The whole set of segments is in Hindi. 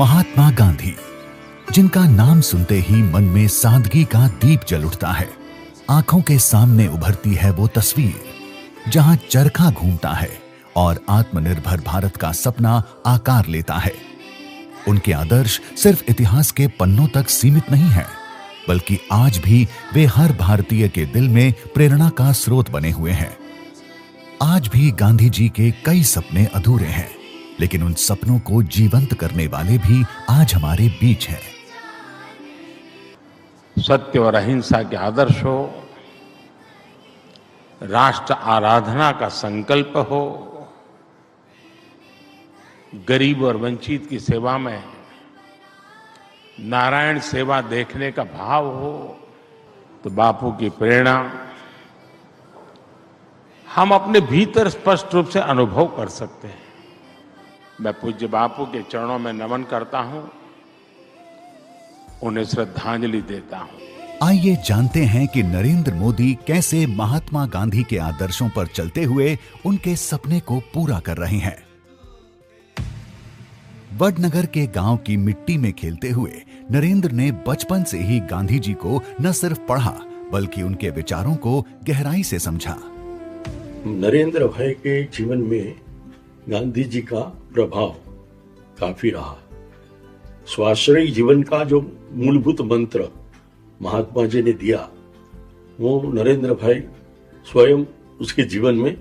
महात्मा गांधी, जिनका नाम सुनते ही मन में सादगी का दीप जल उठता है। आंखों के सामने उभरती है वो तस्वीर जहां चरखा घूमता है और आत्मनिर्भर भारत का सपना आकार लेता है। उनके आदर्श सिर्फ इतिहास के पन्नों तक सीमित नहीं है, बल्कि आज भी वे हर भारतीय के दिल में प्रेरणा का स्रोत बने हुए हैं। आज भी गांधी जी के कई सपने अधूरे हैं, लेकिन उन सपनों को जीवंत करने वाले भी आज हमारे बीच हैं। सत्य और अहिंसा के आदर्श हो, राष्ट्र आराधना का संकल्प हो, गरीब और वंचित की सेवा में नारायण सेवा देखने का भाव हो, तो बापू की प्रेरणा हम अपने भीतर स्पष्ट रूप से अनुभव कर सकते हैं। मैं पूज्य बापू के चरणों में नमन करता हूं, उन्हें श्रद्धांजलि देता हूं। आइए जानते हैं कि नरेंद्र मोदी कैसे महात्मा गांधी के आदर्शों पर चलते हुए उनके सपने को पूरा कर रहे हैं। वडनगर के गांव की मिट्टी में खेलते हुए नरेंद्र ने बचपन से ही गांधी जी को न सिर्फ पढ़ा, बल्कि उनके विचारों को गहराई से समझा। नरेंद्र भाई के जीवन में गांधी जी का प्रभाव काफी रहा। स्वाश्रयी जीवन का जो मूलभूत मंत्र महात्मा जी ने दिया, वो नरेंद्र भाई स्वयं उसके जीवन में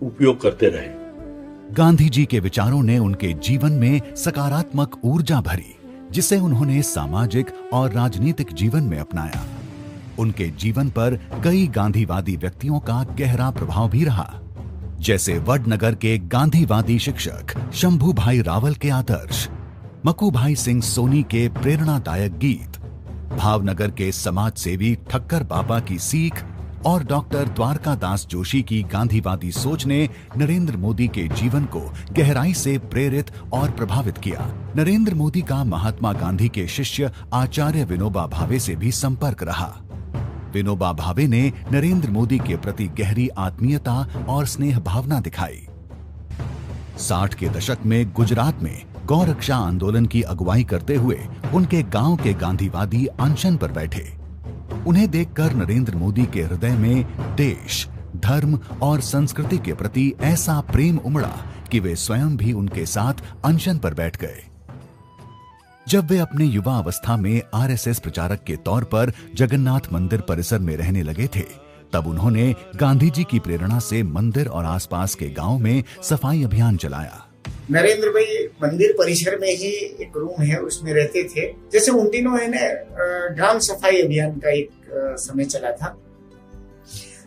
उपयोग करते रहे। गांधी जी के विचारों ने उनके जीवन में सकारात्मक ऊर्जा भरी, जिसे उन्होंने सामाजिक और राजनीतिक जीवन में अपनाया। उनके जीवन पर कई गांधीवादी व्यक्तियों का गहरा प्रभाव भी रहा, जैसे वडनगर के गांधीवादी शिक्षक शंभू भाई रावल के आदर्श, मकू भाई सिंह सोनी के प्रेरणादायक गीत, भावनगर के समाज सेवी ठक्कर बाबा की सीख और डॉक्टर द्वारका दास जोशी की गांधीवादी सोच ने नरेंद्र मोदी के जीवन को गहराई से प्रेरित और प्रभावित किया। नरेंद्र मोदी का महात्मा गांधी के शिष्य आचार्य विनोबा भावे से भी संपर्क रहा। विनोबा भावे ने नरेंद्र मोदी के प्रति गहरी आत्मीयता और स्नेह भावना दिखाई। 60 के दशक में गुजरात में गौरक्षा आंदोलन की अगुवाई करते हुए उनके गांव के गांधीवादी अनशन पर बैठे। उन्हें देखकर नरेंद्र मोदी के हृदय में देश, धर्म और संस्कृति के प्रति ऐसा प्रेम उमड़ा कि वे स्वयं भी उनके साथ अनशन पर बैठ गए। जब वे अपने युवा अवस्था में आरएसएस प्रचारक के तौर पर जगन्नाथ मंदिर परिसर में रहने लगे थे, तब उन्होंने गांधी जी की प्रेरणा से मंदिर और आसपास के गांव में सफाई अभियान चलाया। नरेंद्र भाई मंदिर परिसर में ही एक रूम है, उसमें रहते थे। जैसे उन दिनों है ना, ग्राम सफाई अभियान का एक समय चला था,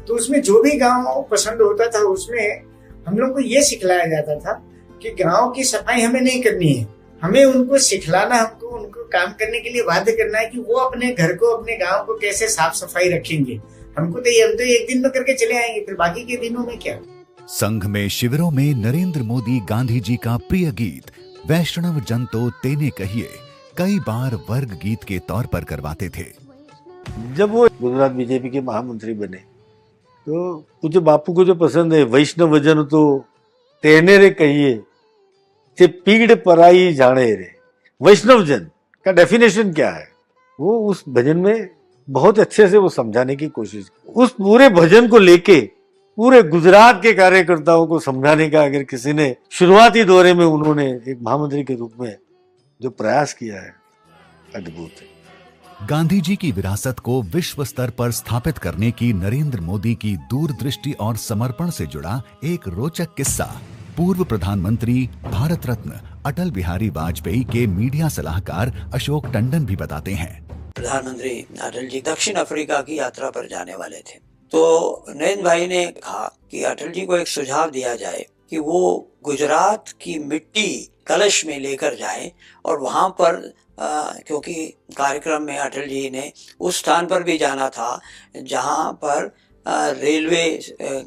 तो उसमें जो भी गांव पसंद होता था, उसमें हम लोग को ये सिखलाया जाता था कि गांव की सफाई हमें नहीं करनी है, हमें उनको सिखलाना, हमको उनको काम करने के लिए बाध्य करना है कि वो अपने घर को, अपने गांव को कैसे साफ सफाई रखेंगे। हम तो एक दिन में करके चले आएंगे, फिर बाकी के दिनों में क्या। संघ में शिविरों में नरेंद्र मोदी गांधी जी का प्रिय गीत वैष्णव जन तो तेने कहिए कई बार वर्ग गीत के तौर पर करवाते थे। जब वो गुजरात बीजेपी के महामंत्री बने, तो मुझे बापू को जो पसंद है, वैष्णव जन तो तेने रे कहिए चे पीड़ पराई जाने रे। वैष्णव जन का डेफिनेशन क्या है, वो उस भजन में बहुत अच्छे से वो समझाने की कोशिश। उस पूरे भजन को लेके पूरे गुजरात के कार्यकर्ताओं को समझाने का अगर किसी ने शुरुआती दौरे में उन्होंने एक महामंत्री के रूप में जो प्रयास किया है, अद्भुत है। गांधी जी की विरासत को विश्व स्तर पर स्थापित करने की नरेंद्र मोदी की दूरदृष्टि और समर्पण से जुड़ा एक रोचक किस्सा पूर्व प्रधानमंत्री भारत रत्न अटल बिहारी वाजपेयी के मीडिया सलाहकार अशोक टंडन भी बताते हैं। प्रधानमंत्री अटल जी दक्षिण अफ्रीका की यात्रा पर जाने वाले थे, तो नरेंद्र भाई ने कहा कि अटल जी को एक सुझाव दिया जाए कि वो गुजरात की मिट्टी कलश में लेकर जाएं और वहां पर क्योंकि कार्यक्रम में अटल जी ने उस स्थान पर भी जाना था जहां पर रेलवे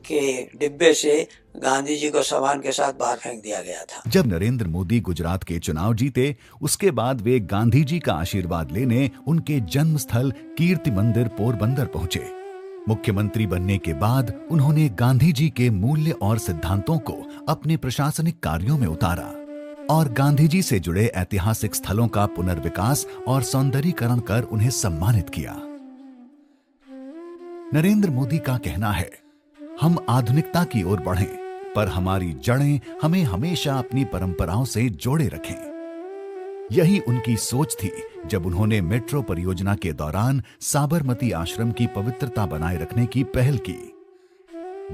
के डिब्बे से गांधी जी को सामान के साथ बाहर फेंक दिया गया था। जब नरेंद्र मोदी गुजरात के चुनाव जीते, उसके बाद वे गांधी जी का आशीर्वाद लेने उनके जन्म स्थल कीर्ति मंदिर पोरबंदर पहुंचे। मुख्यमंत्री बनने के बाद उन्होंने गांधी जी के मूल्य और सिद्धांतों को अपने प्रशासनिक कार्यों में उतारा और गांधी जी से जुड़े ऐतिहासिक स्थलों का पुनर्विकास और सौंदर्यीकरण कर उन्हें सम्मानित किया। नरेंद्र मोदी का कहना है, हम आधुनिकता की ओर बढ़ें, पर हमारी जड़ें हमें हमेशा अपनी परंपराओं से जोड़े रखें। यही उनकी सोच थी जब उन्होंने मेट्रो परियोजना के दौरान साबरमती आश्रम की पवित्रता बनाए रखने की पहल की।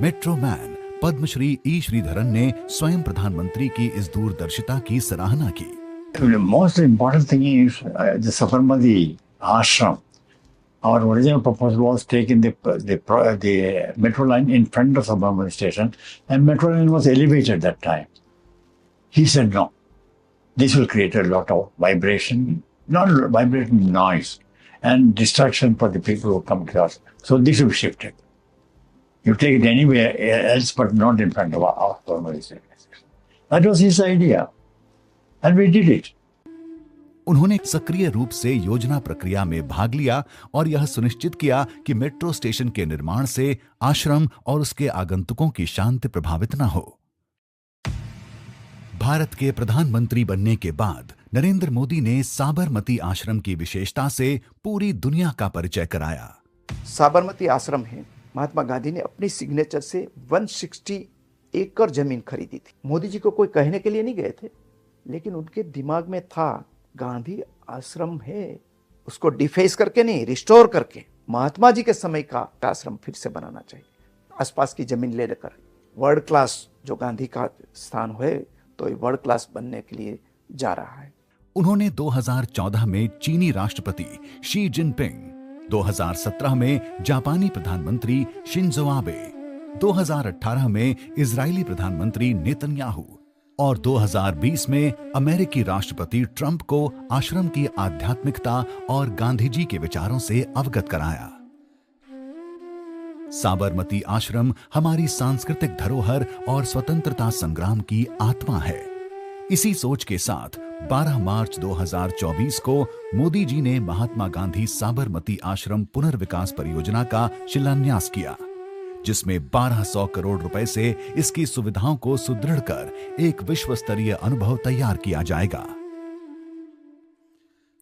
मेट्रो मैन पद्मश्री ई श्रीधरन ने स्वयं प्रधानमंत्री की इस दूरदर्शिता की सराहना की। The most important thing is the Sabarmati ashram. Our original proposal was taking the metro line in front of Sabarmati station, and metro line was elevated that time. He said no. This will create a lot of vibration, not vibration, noise, and distraction for the people who come to us. So this will be shifted. You take it anywhere else, but not in front of our Sabarmati station. That was his idea, and we did it. उन्होंने सक्रिय रूप से योजना प्रक्रिया में भाग लिया और यह सुनिश्चित किया कि मेट्रो स्टेशन के निर्माण से आश्रम और उसके आगंतुकों की शांति प्रभावित न हो। भारत के प्रधानमंत्री बनने के बाद नरेंद्र मोदी ने साबरमती आश्रम की विशेषता से पूरी दुनिया का परिचय कराया। साबरमती आश्रम है, महात्मा गांधी ने अपनी सिग्नेचर से 160 एकड़ जमीन खरीदी थी। मोदी जी को कोई कहने के लिए नहीं गए थे, लेकिन उनके दिमाग में था गांधी आश्रम है, उसको डिफेस करके नहीं, रिस्टोर करके महात्मा जी के समय का आश्रम फिर से बनाना चाहिए। आसपास की जमीन ले लेकर वर्ल्ड क्लास जो गांधी का स्थान है, तो ये वर्ल्ड क्लास बनने के लिए जा रहा है। उन्होंने 2014 में चीनी राष्ट्रपति शी जिनपिंग, 2017 में जापानी प्रधानमंत्री शिंजो आबे, 2018 में इजरायली प्रधानमंत्री नेतन्याहू और 2020 में अमेरिकी राष्ट्रपति ट्रंप को आश्रम की आध्यात्मिकता और गांधी जी के विचारों से अवगत कराया। साबरमती आश्रम हमारी सांस्कृतिक धरोहर और स्वतंत्रता संग्राम की आत्मा है। इसी सोच के साथ 12 मार्च 2024 को मोदी जी ने महात्मा गांधी साबरमती आश्रम पुनर्विकास परियोजना का शिलान्यास किया, जिसमें 1200 करोड़ रुपए से इसकी सुविधाओं को सुदृढ़ कर एक विश्व स्तरीय अनुभव तैयार किया जाएगा।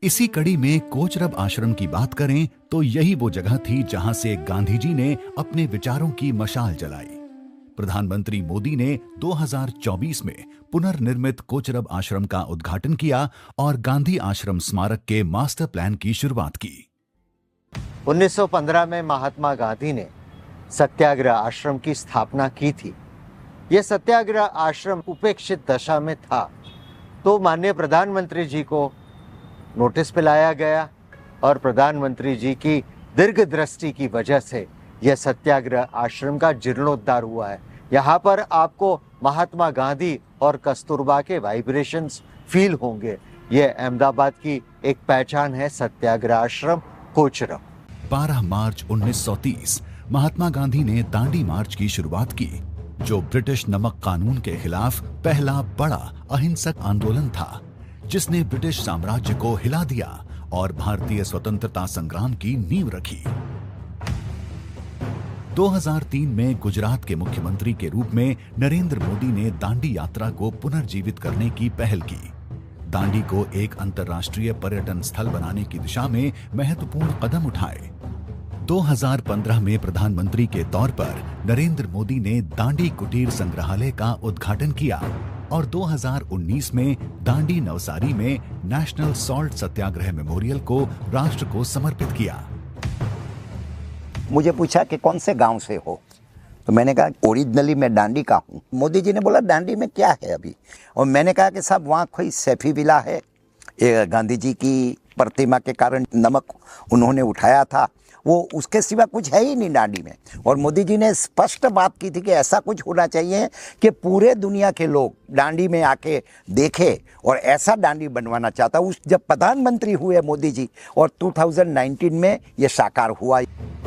इसी कड़ी में कोचरब आश्रम की बात करें तो यही वो जगह थी जहां से गांधी जी ने अपने विचारों की मशाल जलाई। प्रधानमंत्री मोदी ने 2024 में पुनर्निर्मित कोचरब आश्रम का उद्घाटन किया और गांधी आश्रम स्मारक के मास्टर प्लान की शुरुआत की। 1915 में महात्मा गांधी ने सत्याग्रह आश्रम की स्थापना की थी। यह सत्याग्रह आश्रम उपेक्षित दशा में था, तो माननीय प्रधानमंत्री जी को नोटिस पे लाया गया और प्रधानमंत्री जी की दीर्घ दृष्टि की वजह से यह सत्याग्रह आश्रम का जीर्णोद्धार हुआ है। यहाँ पर आपको महात्मा गांधी और कस्तूरबा के वाइब्रेशंस फील होंगे। यह अहमदाबाद की एक पहचान है, सत्याग्रह आश्रम कोचरब। 12 मार्च 1930 महात्मा गांधी ने दांडी मार्च की शुरुआत की, जो ब्रिटिश नमक कानून के खिलाफ पहला बड़ा अहिंसक आंदोलन था, जिसने ब्रिटिश साम्राज्य को हिला दिया और भारतीय स्वतंत्रता संग्राम की नींव रखी। 2003 में गुजरात के मुख्यमंत्री के रूप में नरेंद्र मोदी ने दांडी यात्रा को पुनर्जीवित करने की पहल की। दांडी को एक अंतर्राष्ट्रीय पर्यटन स्थल बनाने की दिशा में महत्वपूर्ण कदम उठाए। 2015 में प्रधानमंत्री के तौर पर नरेंद्र मोदी ने दांडी कुटीर संग्रहालय का उद्घाटन किया और 2019 में दांडी नवसारी में नेशनल सॉल्ट सत्याग्रह मेमोरियल को राष्ट्र को समर्पित किया। मुझे पूछा कि कौन से गांव से हो, तो मैंने कहा ओरिजिनली मैं दांडी का हूँ। मोदी जी ने बोला दांडी में क्या है अभी, और मैंने कहा कि साहब वहाँ कोई सैफी विला है, गांधी जी की प्रतिमा के कारण नमक उन्होंने उठाया था, वो उसके सिवा कुछ है ही नहीं दांडी में। और मोदी जी ने स्पष्ट बात की थी कि ऐसा कुछ होना चाहिए कि पूरे दुनिया के लोग दांडी में आके देखे, और ऐसा दांडी बनवाना चाहता उस जब प्रधानमंत्री हुए मोदी जी, और 2019 में ये साकार हुआ।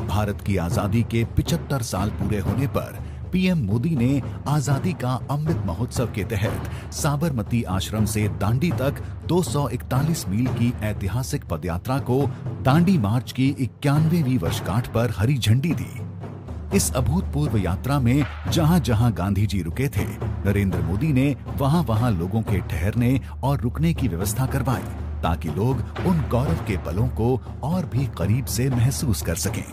भारत की आजादी के 75 साल पूरे होने पर पीएम मोदी ने आजादी का अमृत महोत्सव के तहत साबरमती आश्रम से दांडी तक 241 मील की ऐतिहासिक पदयात्रा को दांडी मार्च की 91वीं वर्षगांठ पर हरी झंडी दी। इस अभूतपूर्व यात्रा में जहां जहां गांधी जी रुके थे, नरेंद्र मोदी ने वहां वहां लोगों के ठहरने और रुकने की व्यवस्था करवाई, ताकि लोग उन गौरव के पलों को और भी करीब से महसूस कर सकें।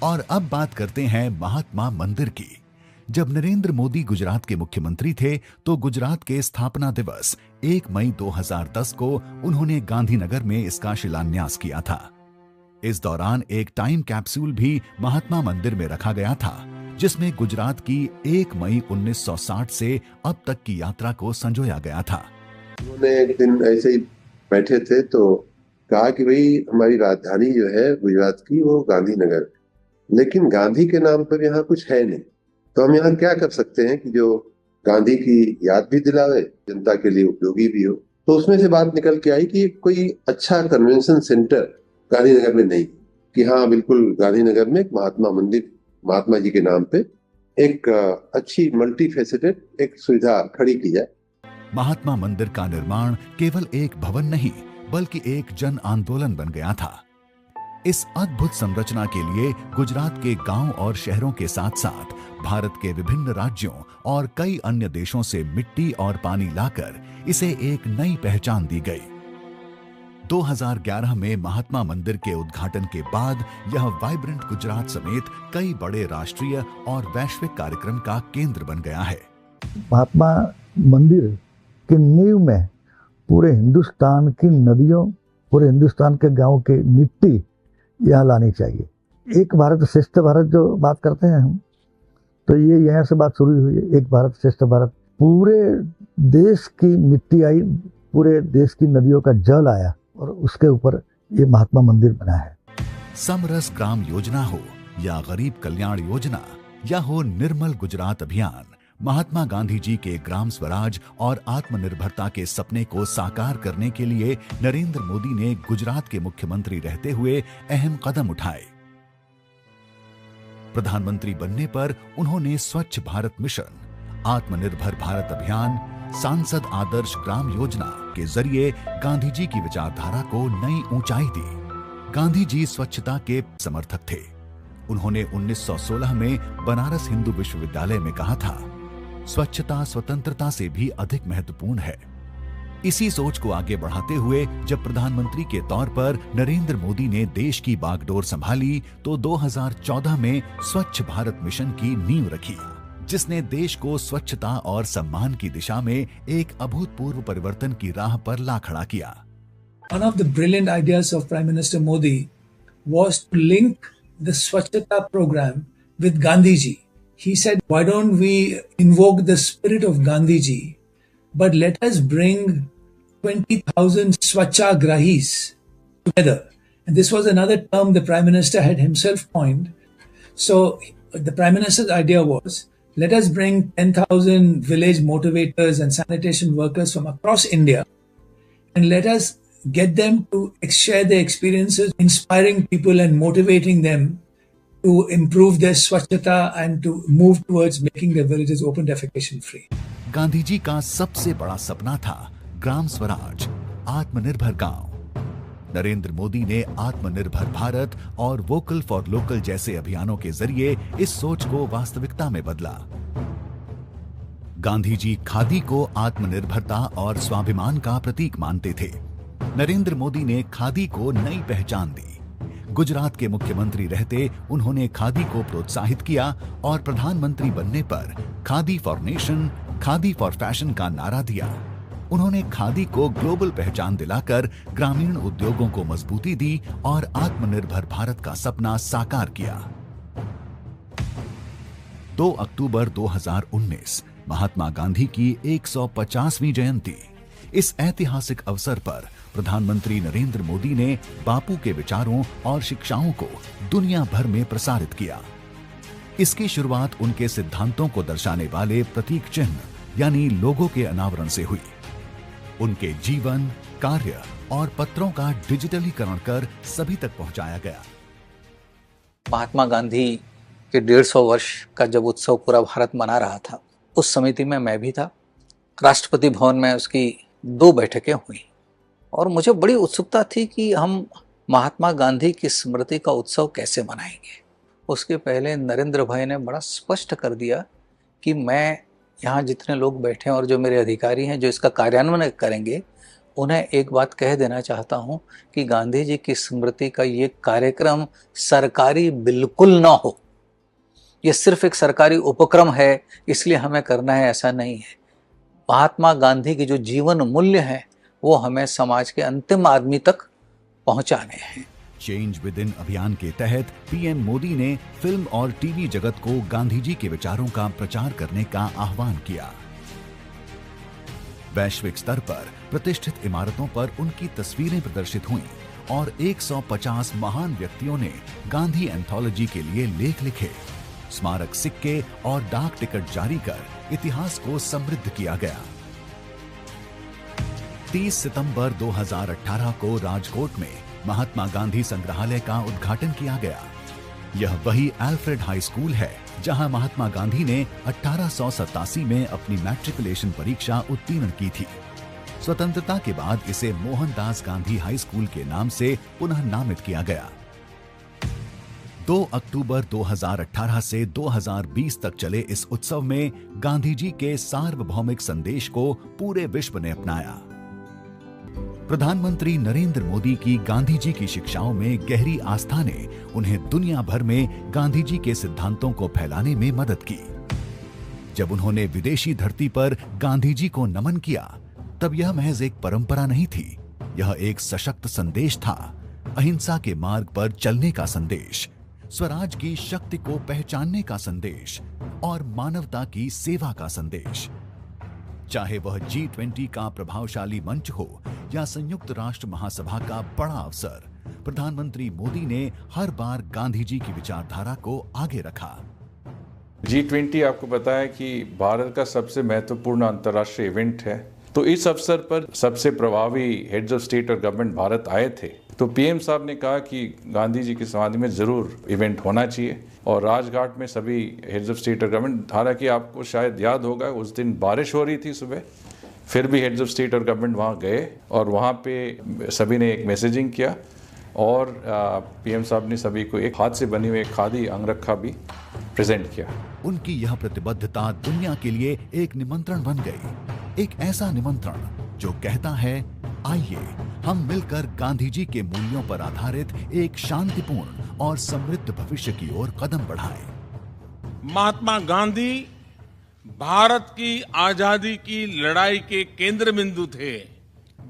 और अब बात करते हैं महात्मा मंदिर की। जब नरेंद्र मोदी गुजरात के मुख्यमंत्री थे, तो गुजरात के स्थापना दिवस 1 मई 2010 को उन्होंने गांधीनगर में इसका शिलान्यास किया था। इस दौरान एक टाइम कैप्सूल भी महात्मा मंदिर में रखा गया था, जिसमें गुजरात की 1 मई 1960 से अब तक की यात्रा को संजोया गया था। उन्होंने एक दिन ऐसे ही बैठे थे तो कहा कि भाई हमारी राजधानी जो है गुजरात की वो गांधीनगर, लेकिन गांधी के नाम पर यहाँ कुछ है नहीं, तो हम यहाँ क्या कर सकते हैं कि जो गांधी की याद भी दिलावे, जनता के लिए उपयोगी भी हो। तो उसमें से बात निकल के आई कि कोई अच्छा कन्वेंशन सेंटर गांधीनगर में नहीं, कि हाँ बिल्कुल गांधीनगर में एक महात्मा मंदिर, महात्मा जी के नाम पे एक अच्छी मल्टी फेसेटेड एक सुविधा खड़ी की जाए। महात्मा मंदिर का निर्माण केवल एक भवन नहीं, बल्कि एक जन आंदोलन बन गया था। इस अद्भुत संरचना के लिए गुजरात के गांव और शहरों के साथ साथ भारत के विभिन्न राज्यों और कई अन्य देशों से मिट्टी और पानी लाकर इसे एक नई पहचान दी गई। 2011 में महात्मा मंदिर के उद्घाटन के बाद यह वाइब्रेंट गुजरात समेत कई बड़े राष्ट्रीय और वैश्विक कार्यक्रम का केंद्र बन गया है। महात्मा मंदिर की नींव में पूरे हिंदुस्तान की नदियों, पूरे हिंदुस्तान के गांव की मिट्टी यहाँ लानी चाहिए। एक भारत श्रेष्ठ भारत जो बात करते हैं हम, तो ये यहाँ से बात शुरू हुई है। एक भारत श्रेष्ठ भारत, पूरे देश की मिट्टी आई, पूरे देश की नदियों का जल आया और उसके ऊपर ये महात्मा मंदिर बना है। समरस ग्राम योजना हो या गरीब कल्याण योजना या हो निर्मल गुजरात अभियान, महात्मा गांधी जी के ग्राम स्वराज और आत्मनिर्भरता के सपने को साकार करने के लिए नरेंद्र मोदी ने गुजरात के मुख्यमंत्री रहते हुए अहम कदम उठाए। प्रधानमंत्री बनने पर उन्होंने स्वच्छ भारत मिशन, आत्मनिर्भर भारत अभियान, सांसद आदर्श ग्राम योजना के जरिए गांधी जी की विचारधारा को नई ऊंचाई दी। गांधी जी स्वच्छता के समर्थक थे। उन्होंने 1916 में बनारस हिंदू विश्वविद्यालय में कहा था, स्वच्छता स्वतंत्रता से भी अधिक महत्वपूर्ण है। इसी सोच को आगे बढ़ाते हुए जब प्रधानमंत्री के तौर पर नरेंद्र मोदी ने देश की बागडोर संभाली, तो 2014 में स्वच्छ भारत मिशन की नींव रखी, जिसने देश को स्वच्छता और सम्मान की दिशा में एक अभूतपूर्व परिवर्तन की राह पर ला खड़ा किया। One of the brilliant ideas of Prime Minister Modi was to link the Swachhata program with Gandhi ji. He said, why don't we invoke the spirit of Gandhi ji, but let us bring 20,000 Swachhagrahis together. And this was another term the Prime Minister had himself coined. So the Prime Minister's idea was, let us bring 10,000 village motivators and sanitation workers from across India, and let us get them to share their experiences, inspiring people and motivating them to improve their swachhata and to move towards making their villages open defecation free. Gandhi ji का सबसे बड़ा सपना था ग्राम स्वराज, आत्मनिर्भर गांव। नरेंद्र मोदी ने आत्मनिर्भर भारत और वोकल फॉर लोकल जैसे अभियानों के जरिए इस सोच को वास्तविकता में बदला। गांधी जी खादी को आत्मनिर्भरता और स्वाभिमान का प्रतीक मानते थे। नरेंद्र मोदी ने खादी को नई पहचान दी। गुजरात के मुख्यमंत्री रहते उन्होंने खादी को प्रोत्साहित किया और प्रधानमंत्री बनने पर khadi for nation, khadi for fashion का नारा दिया। उन्होंने खादी को ग्लोबल पहचान दिलाकर ग्रामीण उद्योगों को मजबूती दी और आत्मनिर्भर भारत का सपना साकार किया। 2 अक्टूबर 2019 महात्मा गांधी की 150वीं जयंती। इस ऐतिहासिक अवसर पर प्रधानमंत्री नरेंद्र मोदी ने बापू के विचारों और शिक्षाओं को दुनिया भर में प्रसारित किया। इसकी शुरुआत उनके सिद्धांतों को दर्शाने वाले प्रतीक चिन्ह यानी लोगो के अनावरण से हुई। उनके जीवन, कार्य और पत्रों का डिजिटलीकरण कर सभी तक पहुंचाया गया। महात्मा गांधी के 150 वर्ष का जब उत्सव पूरा भारत मना रहा था, उस समिति में मैं भी था। राष्ट्रपति भवन में उसकी 2 बैठकें हुई और मुझे बड़ी उत्सुकता थी कि हम महात्मा गांधी की स्मृति का उत्सव कैसे मनाएंगे। उसके पहले नरेंद्र भाई ने बड़ा स्पष्ट कर दिया कि मैं यहाँ जितने लोग बैठे हैं और जो मेरे अधिकारी हैं जो इसका कार्यान्वयन करेंगे, उन्हें एक बात कह देना चाहता हूँ कि गांधी जी की स्मृति का ये कार्यक्रम सरकारी बिल्कुल ना हो। ये सिर्फ एक सरकारी उपक्रम है इसलिए हमें करना है, ऐसा नहीं है। महात्मा गांधी के जो जीवन मूल्य हैं वो हमें समाज के अंतिम आदमी तक पहुंचाने हैं। चेंज विद इन अभियान के तहत पीएम मोदी ने फिल्म और टीवी जगत को गांधी जी के विचारों का प्रचार करने का आह्वान किया। वैश्विक स्तर पर प्रतिष्ठित इमारतों पर उनकी तस्वीरें प्रदर्शित हुईं और 150 महान व्यक्तियों ने गांधी एंथोलॉजी के लिए लेख लिखे। स्मारक सिक्के और डाक टिकट जारी कर इतिहास को समृद्ध किया गया। 30 सितंबर 2018 को राजकोट में महात्मा गांधी संग्रहालय का उद्घाटन किया गया। यह वही अल्फ्रेड हाई स्कूल है जहां महात्मा गांधी ने 1887 में अपनी मैट्रिकुलेशन परीक्षा उत्तीर्ण की थी। स्वतंत्रता के बाद इसे मोहनदास गांधी हाई स्कूल के नाम से पुनः नामित किया गया। 2 अक्टूबर 2018 से 2020 तक चले इस उत्सव में गांधी जी के सार्वभौमिक संदेश को पूरे विश्व ने अपनाया। प्रधानमंत्री नरेंद्र मोदी की गांधी जी की शिक्षाओं में गहरी आस्था ने उन्हें दुनिया भर में गांधी जी के सिद्धांतों को फैलाने में मदद की। जब उन्होंने विदेशी धरती पर गांधी जी को नमन किया, तब यह महज एक परंपरा नहीं थी, यह एक सशक्त संदेश था। अहिंसा के मार्ग पर चलने का संदेश, स्वराज की शक्ति को पहचानने का संदेश और मानवता की सेवा का संदेश। चाहे वह G20 का प्रभावशाली मंच हो या संयुक्त राष्ट्र महासभा का बड़ा अवसर, प्रधानमंत्री मोदी ने हर बार गांधी जी की विचारधारा को आगे रखा। G20 आपको पता है कि भारत का सबसे महत्वपूर्ण अंतर्राष्ट्रीय इवेंट है, तो इस अवसर पर सबसे प्रभावी हेड्स ऑफ स्टेट और गवर्नमेंट भारत आए थे। तो पीएम साहब ने कहा कि गांधी जी की समाधि में जरूर इवेंट होना चाहिए और राजघाट में सभी हेड्स ऑफ स्टेट और गवर्नमेंट, हालांकि आपको शायद याद होगा उस दिन बारिश हो रही थी सुबह, फिर भी हेड्स ऑफ स्टेट और गवर्नमेंट वहाँ गए और वहाँ पे सभी ने एक मैसेजिंग किया और पीएम साहब ने सभी को एक हाथ से बनी हुई खादी अंगरखा भी प्रेजेंट किया। उनकी यह प्रतिबद्धता दुनिया के लिए एक निमंत्रण बन गई, एक ऐसा निमंत्रण जो कहता है, आइए हम मिलकर गांधी जी के मूल्यों पर आधारित एक शांतिपूर्ण और समृद्ध भविष्य की ओर कदम बढ़ाएं। महात्मा गांधी भारत की आजादी की लड़ाई के केंद्र बिंदु थे।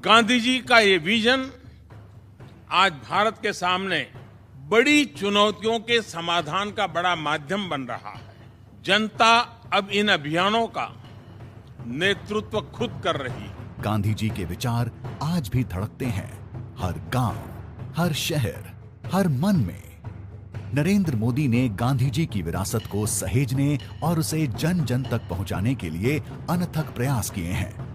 गांधी जी का ये विजन आज भारत के सामने बड़ी चुनौतियों के समाधान का बड़ा माध्यम बन रहा है। जनता अब इन अभियानों का नेतृत्व खुद कर रही है। गांधी जी के विचार आज भी धड़कते हैं, हर गांव, हर शहर, हर मन में। नरेंद्र मोदी ने गांधी जी की विरासत को सहेजने और उसे जन जन तक पहुंचाने के लिए अनथक प्रयास किए हैं।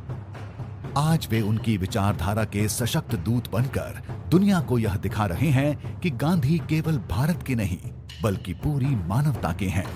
आज वे उनकी विचारधारा के सशक्त दूत बनकर दुनिया को यह दिखा रहे हैं कि गांधी केवल भारत के नहीं बल्कि पूरी मानवता के हैं।